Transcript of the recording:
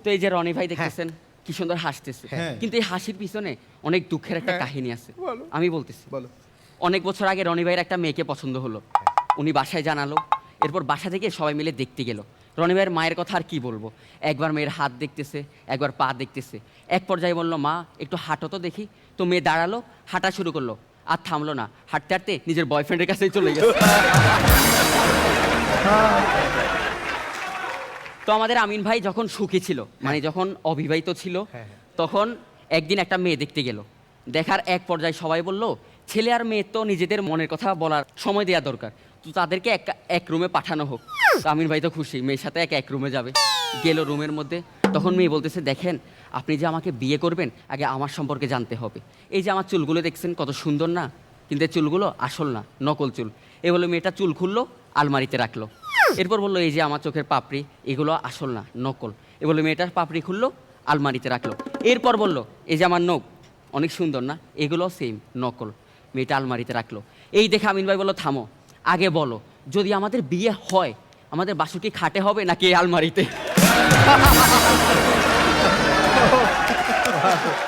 তো এই যে রনি ভাই দেখতেছেন কি সুন্দর হাসতেছে, কিন্তু এই হাসির পিছনে অনেক দুঃখের একটা কাহিনী আছে। আমি বলতেছি, অনেক বছর আগে রনি ভাইয়ের একটা মেয়েকে পছন্দ হলো। উনি বাসায় জানালো, এরপর বাসা থেকে সবাই মিলে দেখতে গেল। রনি ভাইয়ের মায়ের কথা আর কি বলবো, একবার মেয়ের হাত দেখতেছে, একবার পা দেখতেছে। এক পর্যায়ে বললো, মা একটু হাঁটো তো দেখি। তো মেয়ে দাঁড়ালো, হাঁটা শুরু করলো, আর থামলো না। হাঁটতে হাঁটতে নিজের বয়ফ্রেন্ডের কাছেই চলে গেছে। তো আমাদের আমিন ভাই যখন সুখী ছিল, মানে যখন অবিবাহিত ছিল, তখন একদিন একটা মেয়ে দেখতে গেল। দেখার এক পর্যায়ে সবাই বলল, ছেলে আর মেয়ে তো নিজেদের মনের কথা বলার সময় দেওয়া দরকার, তো তাদেরকে এক রুমে পাঠানো হোক। তো আমিন ভাই তো খুশি, মেয়ের সাথে এক রুমে যাবে। গেল রুমের মধ্যে, তখন মেয়ে বলতেছে, দেখেন আপনি যে আমাকে বিয়ে করবেন, আগে আমার সম্পর্কে জানতে হবে। এই যে আমার চুলগুলো দেখছেন কত সুন্দর না, কিন্তু এই চুলগুলো আসল না, নকল চুল। এ বলে মেয়েটা চুল খুললো, আলমারিতে রাখলো। এরপর বললো, এই যে আমার চোখের পাপড়ি, এগুলো আসল না, নকল। এ বলে মেয়েটার পাপড়ি খুললো, আলমারিতে রাখলো। এরপর বললো, এই যে আমার নখ অনেক সুন্দর না, এগুলো সেম, নকল। মেয়েটা আলমারিতে রাখলো। এই দেখে আমিন ভাই বললো, থামো, আগে বলো যদি আমাদের বিয়ে হয়, আমাদের বাসু কি খাটে হবে নাকি এই আলমারিতে?